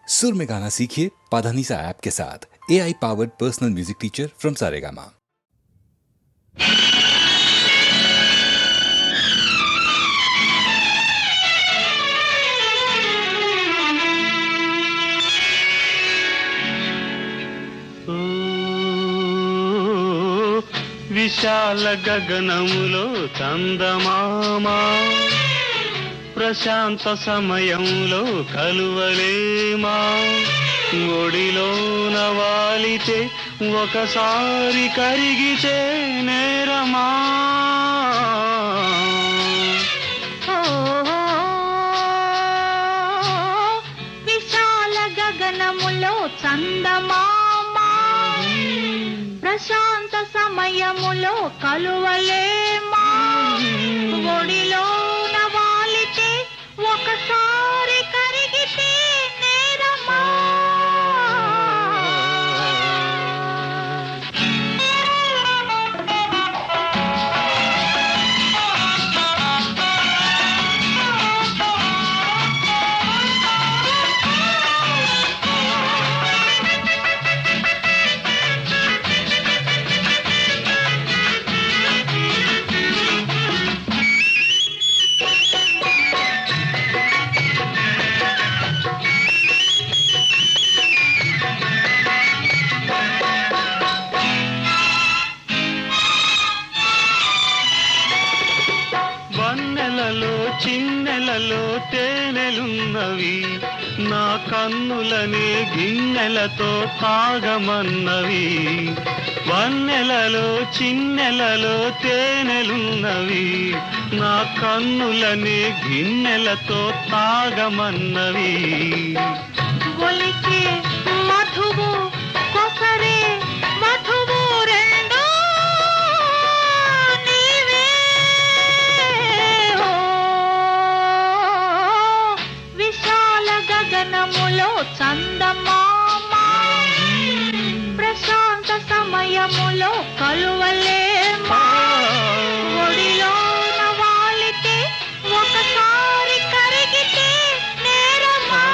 सुर में गाना सीखिए पाधानीसा ऐप के साथ। AI powered personal music teacher from Saregama. విశాల గగనములో చందమామా ప్రశాంత సమయంలో కలువలేమా ఒడిలోన వాలితే ఒకసారి కరిగితే నేరమా విశాల గగనములో చందమామా ప్రశాంత సమయములో కలువలేమా ఒడిలోన వాలితే ఒకసారి కరిగితే నేరమా చిన్నెలలో తేనెలున్నవి నా కన్నులనే గిన్నెలతో తాగమన్నవి వన్నెలలో చిన్నెలలో తేనెలున్నవి నా కన్నులనే గిన్నెలతో తాగమన్నవి ఒలికే మధువు కొసరే మధువు రెండు నీవే విశాల గగనములో చందమామా ప్రశాంత సమయములో కలువలేమా ఒడిలోన వాలితే ఒకసారి కరిగితే నేరమా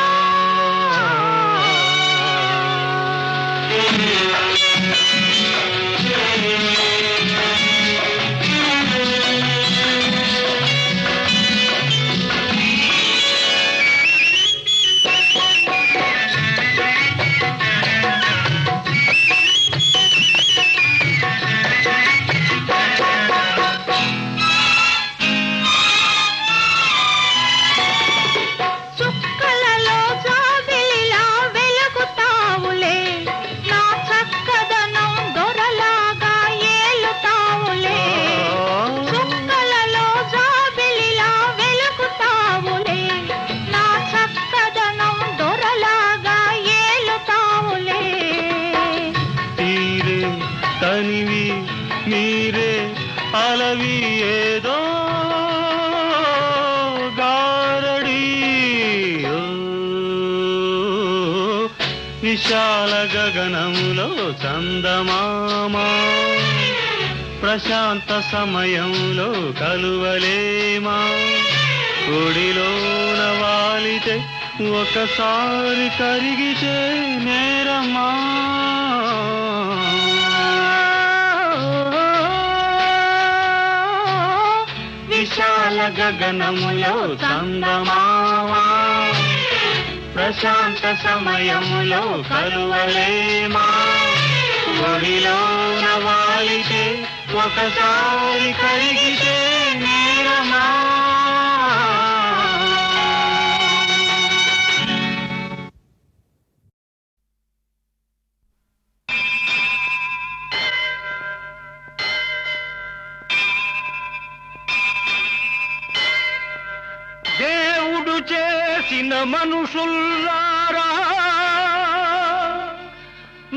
చుక్కలలో జాబిలిలా వెలుగుతావులే నా చక్కదనం దొరలాగా ఏలుతావులే చుక్కలలో జాబిలిలా వెలుగుతావులే నా చక్కదనం దొరలాగా ఏలుతావులే తీరే తనివి మీరే అలవి ఏదో గారడి విశాల గగనములో చందమామా ప్రశాంత సమయంలో కలువలేమా ఒడిలోన వాలితే ఒకసారి కరిగితే నేరమా విశాల గగనములో చందమామా ప్రశాంత సమయములో కలువలేమా ఒడిలోన వాలితే ఒకసారి కరిగితే నేరమా దేవుడు చేసిన మనుషుల్లారా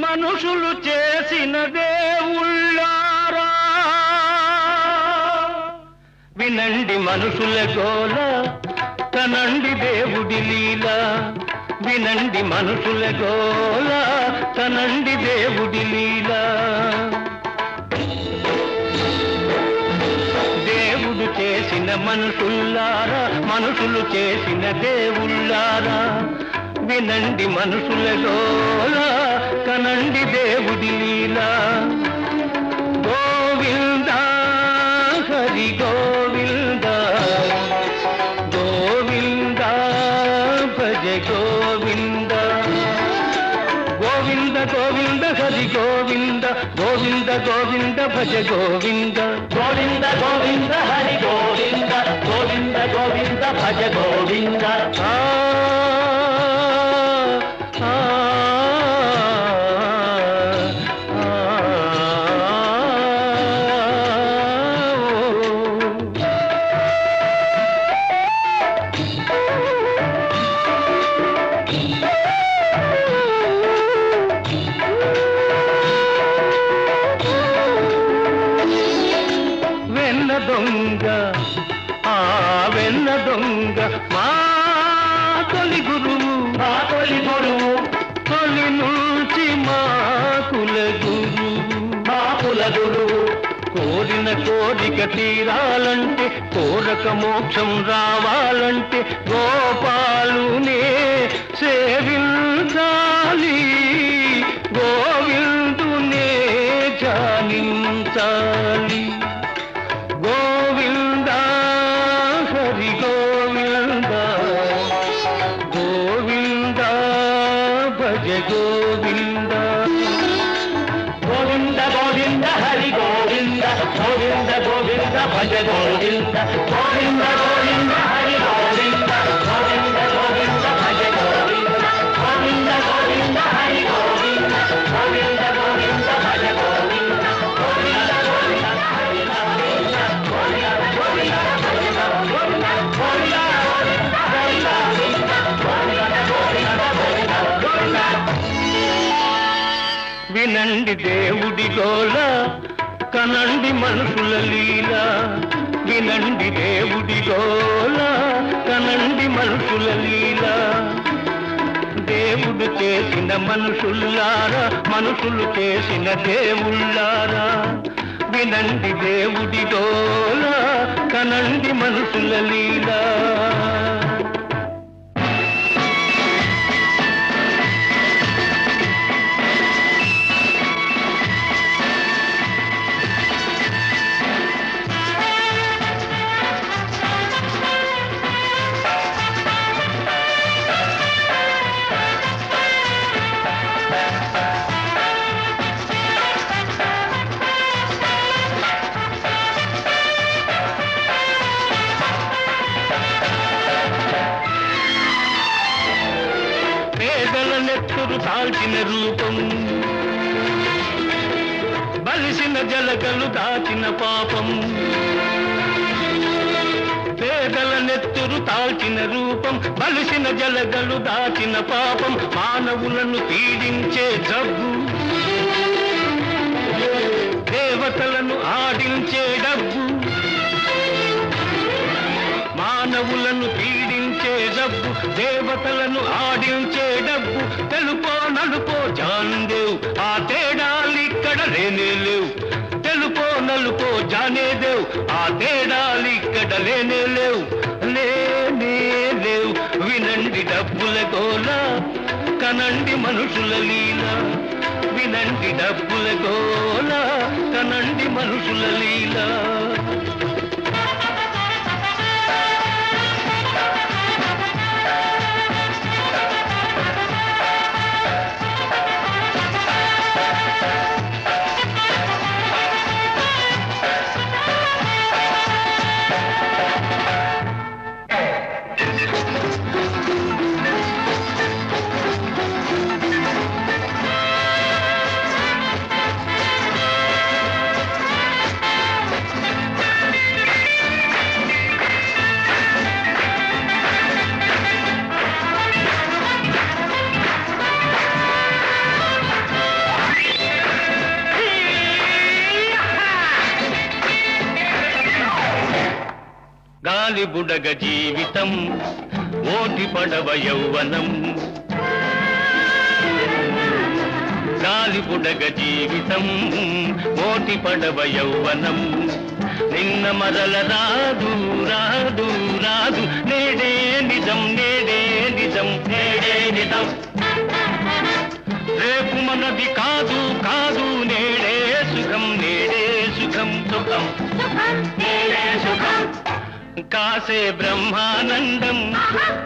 మనుషులు చేసిన దేవుళ్ళారా వినండి మనుషుల గోల తనండి దేవుడి లీల వినండి మనుషుల గోల తనండి దేవుడి లీల దేవుడు చేసిన మనుషుల్లారా మనుషులు చేసిన దేవుళ్ళారా వినండి మనుషుల గోల కనండి దేవుడి లీలా గోవింద హరి గోవింద గోవింద భజ గోవింద గోవింద గోవింద హరి గోవింద గోవింద గోవింద భజ గోవింద గోవింద గోవింద హరి గోవింద గోవింద గోవింద భజ గోవింద దొంగ ఆ వెన్న దొంగ మా తొలి గురువు తొలి నుంచి మా కుల గురువు కోరిన కోరిక తీరాలంటే కోరక మోక్షం రావాలంటే గోపాలునే సేవించాలి గోవిందునే జానించాలి గోవింద హరి గోవింద గోవింద భజ గోవింద గోవింద గోవింద హరి గోవింద గోవింద గోవింద భజ గోవింద గోవింద గోవింద హరి గోవింద గోవింద గోవింద భజ గోవింద గోవింద గోవింద హరి గోవింద గోవింద గోవింద భజ గోవింద గోవింద గోవింద హరి వినండి దేవుడి గోల కనండి మనుషుల లీల వినండి దేవుడి గోల కనండి మనుషుల లీల దేవుడు చేసిన మనుషుల్లారా మనుషులు చేసిన దేవుళ్ళారా వినండి దేవుడి గోల కనండి మనుషుల లీల నెత్తురు దాల్చిన రూపం బలిసిన జలగలు దాచిన పాపం పేదల నెత్తురు తాల్చిన రూపం బలిసిన జలగలు దాచిన పాపం మానవులను పీడించే జబ్బు దేవతలను ఆడించే డబ్బు మానవులను పీడించే డబ్బు దేవతలను ఆడించే డబ్బు తెలుపో నలుపో జాందేవ్ ఆ తేడాలిక్కడ లేనే లేవు తెలుపో నలుపో జానేదేవ్ ఆ తేడాలిక్కడ లేనే లేవు లేనే లేవు వినండి డబ్బుల గోల కనండి మనుషుల లీల వినండి డబ్బుల గోల కనండి మనుషుల లీల గాలి బుడగ జీవితం ఓటి పడవ యౌవనం గాలి బుడగ జీవితం ఓటి పడవ యౌవనం నిన్న మరల రాదు రాదు రాదు నేడే నిజం నేడే నిజం నేడే వేదం. రేపు మనది కాదు కాదు, నేడే సుఖం నేడే సుఖం సుఖం నేడే సుఖం. కాసే బ్రహ్మానందం,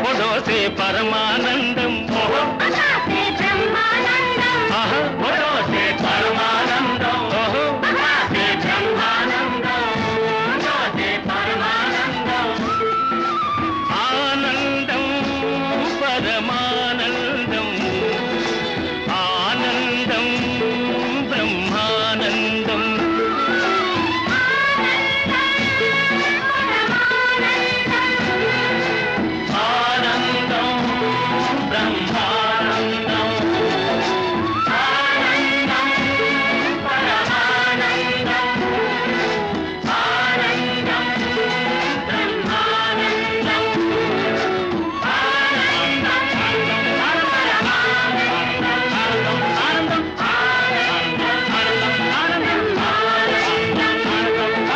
పొడోసే పరమానందం. ఆహా, పొడోసే పరమానందం. ఓహో, కాసే బ్రహ్మానందం, పొడోసే పరమానందం. ఆనందం పరమానందం, ఆనందం బ్రహ్మానందం. ఆనందం బ్రహ్మానందం, ఆనందం పరమానందం, ఆనందం బ్రహ్మానందం,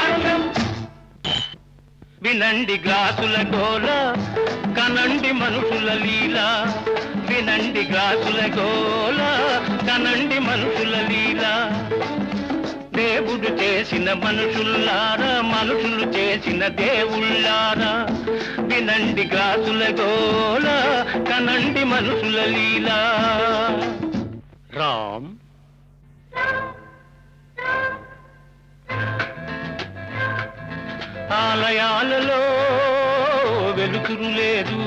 ఆనందం వినండి గ్లాసుల గోల, కనండి మనుషుల లీల. వినండి గ్లాసుల గోల, కనండి మనుషుల లీల. దేవుడు చేసిన మనుషుల్లారా, మనుషులు చేసిన దేవుళ్ళారా. వినండి గ్లాసుల గోల, కనండి మనుషుల లీల. రామ్ ఆలయాలలో వెలుతురు లేదు,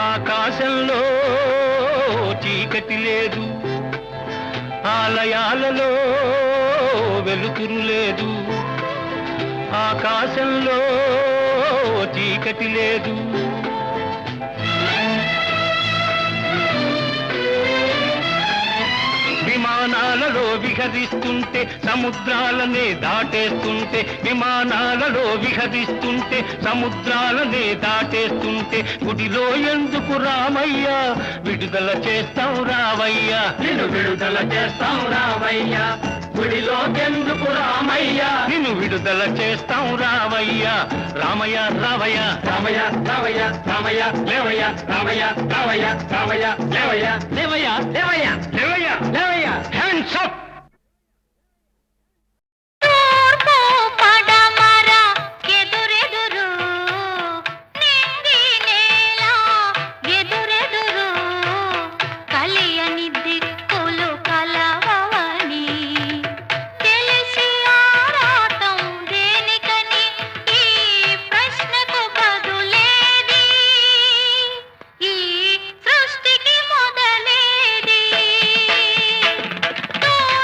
ఆకాశంలో చీకటి లేదు. ఆలయాలలో వెలుతురు లేదు, ఆకాశంలో చీకటి లేదు. విమానాలలో విహరిస్తుంటే సముద్రాలనే దాటేస్తుంటే, విమానాలలో విహరిస్తుంటే సముద్రాలనే దాటేస్తుంటే, గుడిలో ఎందుకు రామయ్యా విడుదల చేస్తాం రావయ్యా. నిన్ను విడుదల చేస్తాం రావయ్యా, గుడిలో ఎందుకు రామయ్యా, నిన్ను విడుదల చేస్తాం రావయ్యా. రామయ్య రావయ్య, రామయ్య రావయ్య, రామయ్య లేవయ్య, రామయ్య రావయ్య, రామయ్య లేవయ్య, లేవయ్య లేవయ్య లేవయ్య లేవయ్య. Hands up. తూర్పు పడమర ఎదురెదురు, నింగి నేల ఎదురెదురు, కలియని దిక్కులు కలవవని తెలిసి ఆరాటం దేనికని, ఈ ప్రశ్నకు బదులేది, ఈ సృష్టికి మొదలేది. తూర్పు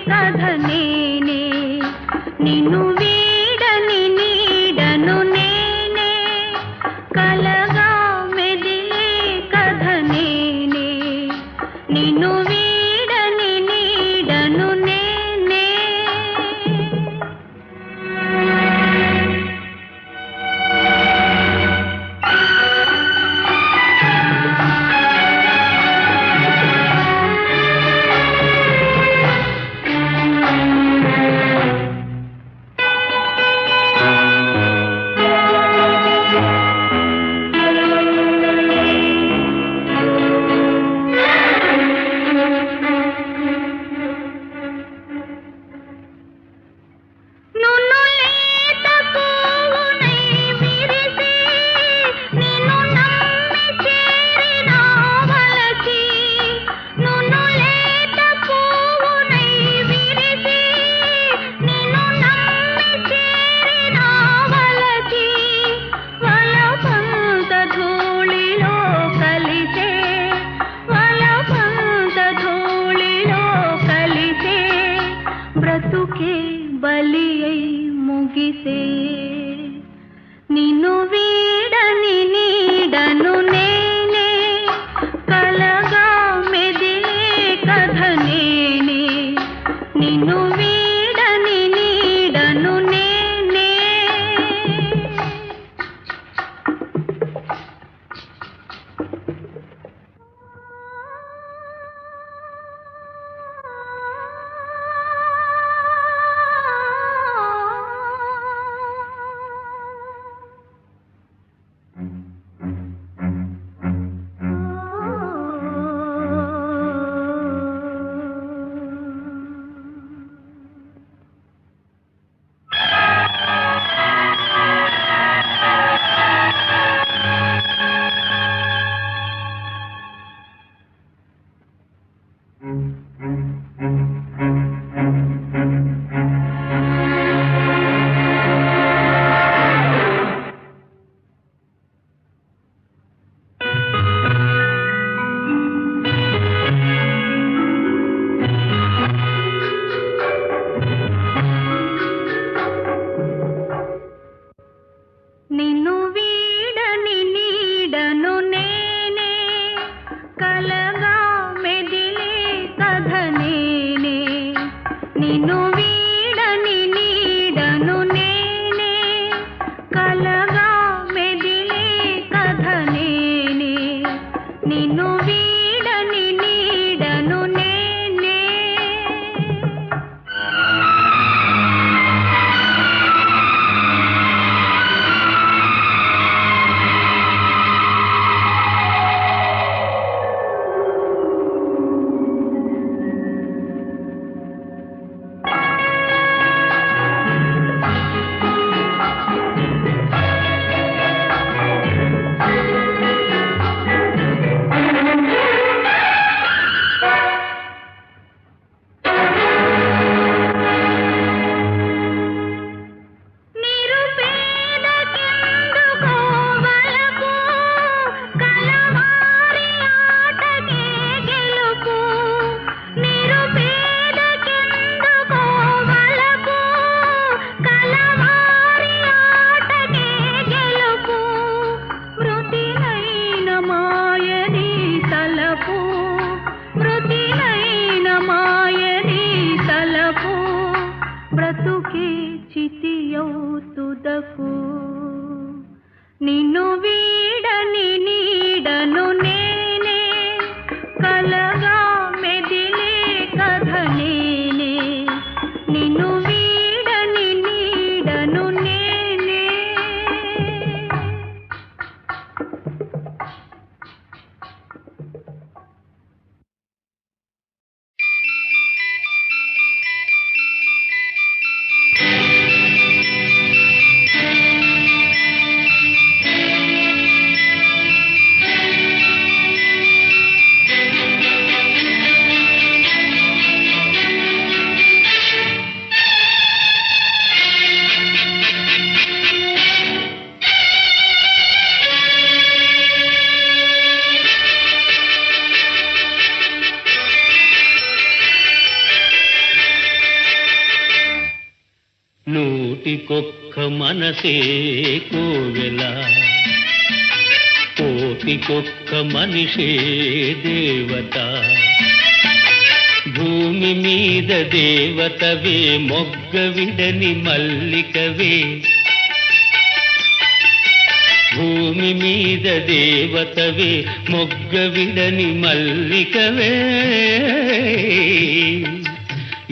కథ నేనే నిన్ను వీడని నీడను నేనే కలగా మెదిలే కథ నేనే నిన్ను వీడని నీడను నేనే బ్రతుకే బలి అయి ముగిసే నిన్ను వీడని నీడను నేనే కలగా మెదిలే కథ నేనే నిన్ను వీడని నీడను నేనే నిన్ను వీడని నీడను నేనే కలగా మెదిలే కథ నేనే నిన్ను వీడని నీడను నేనే కలగా మెదిలే కథ నేనే నిన్ను వీడని నీడను నేనే బ్రతుకే చితియౌతుదకు నిన్ను వీడని నీడను నేనే కలగా మెదిలే కథ నేనే నిన్ను వీడని నీడను నేనే నూటికొక్క మనసే కోవెల కోటికొక్క మనిషే దేవత భూమి మీద దేవతవే మొగ్గ విడని మల్లికవే భూమి మీద దేవతవే మొగ్గ విడని మల్లికవే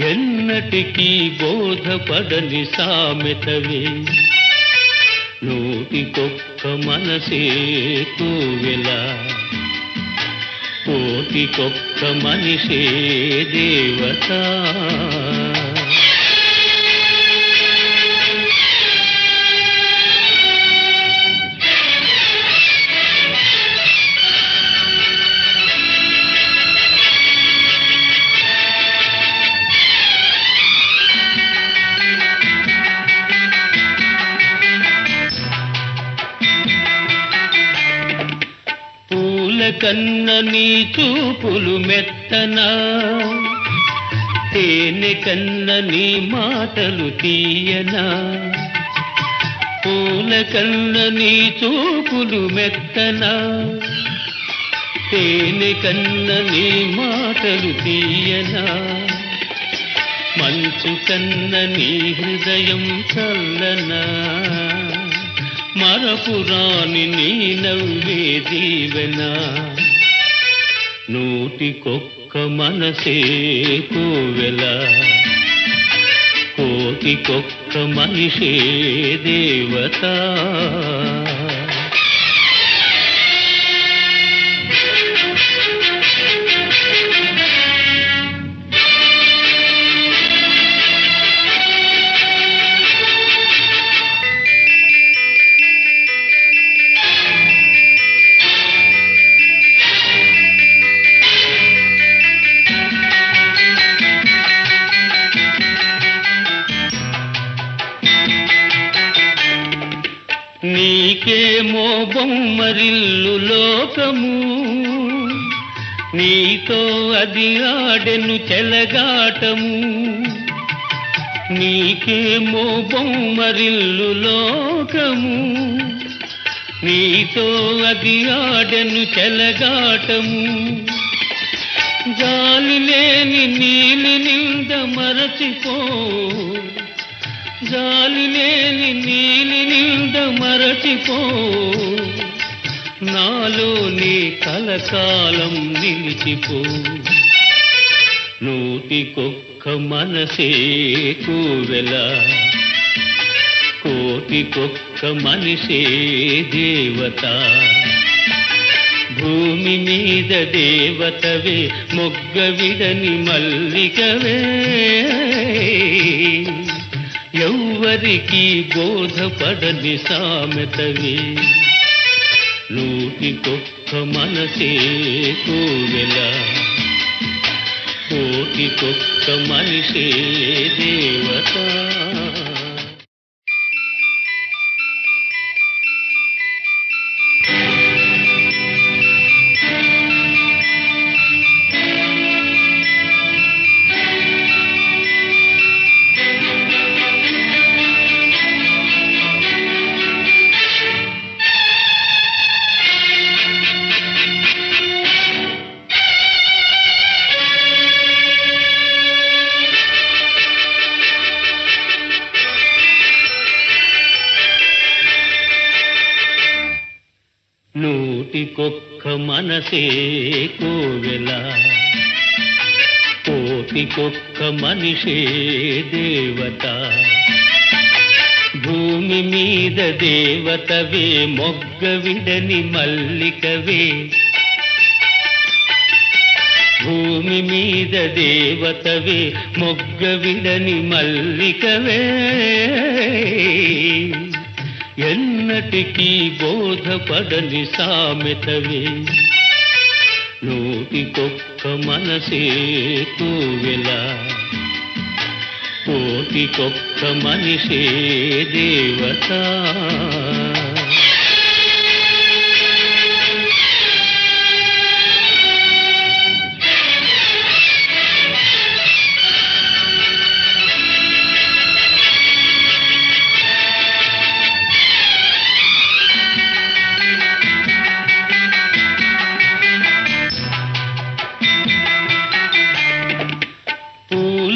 ఎన్నటికీ బోధపడని సామెతవే నూటికొక్క మనసే కోవెల కోటికొక్క మనిషే దేవత కన్న నీ చూపులు మెత్తనా తేనె కన్న నీ మాటలు తీయనా పూల కన్న నీ చూపులు మెత్తనా తేనె కన్న నీ మాటలు తీయనా మంచు కన్న నీ హృదయం చల్లనా మరపురాని నీ నవ్వే దీవెన నూటికొక్క మనసే కోవెల కోటికొక్క మనిషే దేవత నీకేమో బొమ్మరిల్లు లోకము నీతో అది ఆడెను చెలగాటము నీకేమో బొమ్మరిల్లు లోకము నీతో అది ఆడెను చెలగాటము జాలి లేని నీలి నింద మరచిపో జాలి లేని నీలి నింద మరచిపో నాలో నీ కలకాలం నిలిచిపో నూటికొక్క మనసే కోవెల కోటికొక్క మనిషే దేవత భూమి మీద దేవతవే మొగ్గ విడని మల్లికవే ఎవ్వరికి బోధపడని సామెతవే నూటికొక్క మనసే కోవెల కోటికొక్క మనిషే దేవత నూటికొక్క మనసే కోవెల కోటికొక్క మనిషే దేవత భూమి మీద దేవతవే మొగ్గ విడని మల్లికవే భూమి మీద దేవతవే మొగ్గ విడని మల్లికవే ఎన్నటికీ బోధపడని సామెతవే నూటికొక్క మనసే కోవెల కోటికొక్క మనిషే దేవత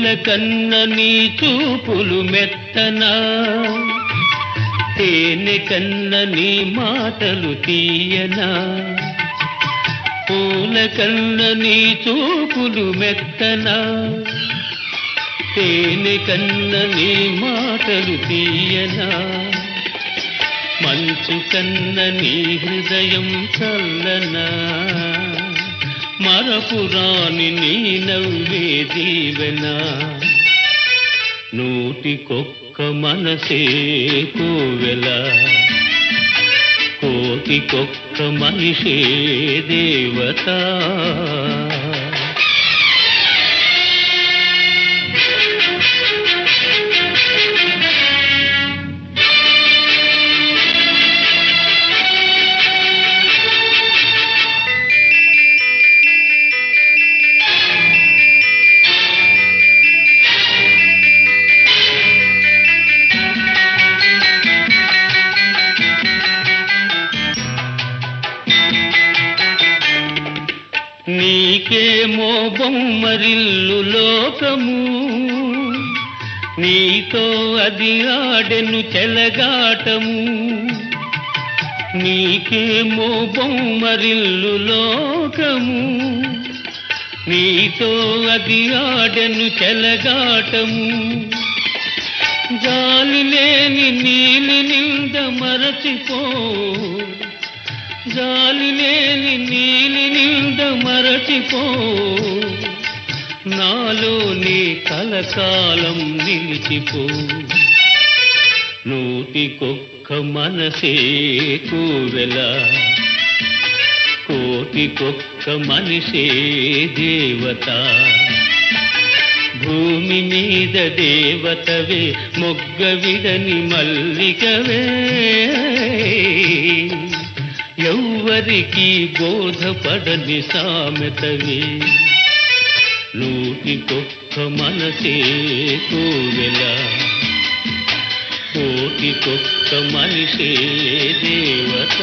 పూల కన్న నీ చూపులు మెత్తనా, తేనె కన్న నీ మాటలు తీయనా. పూల కన్న నీ చూపులు మెత్తనా, తేనె కన్న నీ మాటలు తీయనా. మంచు కన్న నీ హృదయం చల్లనా, మరపురాని నీ నవ్వే దీవెనా. నూటికొక్క మనసే కోవెల, కోటికొక్క మనిషే దేవత. నీకేమో బొమ్మరిల్లు లోకము, నీతో అది ఆడెను చెలగాటము. నీకేమో బొమ్మరిల్లు లోకము, నీతో అది ఆడెను చెలగాటము. జాలి లేని నీలి నింద మరచిపో, జాలి లేని నీలి నింద మరచిపో. నాలో నీ కలకాలం నిలిచిపో. నూటికొక్క మనసే కోవెల, కోటికొక్క మనిషే దేవత. భూమి మీద దేవతవే, మొగ్గ విడని మల్లికవే. ఎవ్వరికి బోధపడని సామెతవే. నూటికొక్క మనసే కోవెల, కోటికొక్క మనిషే దేవత.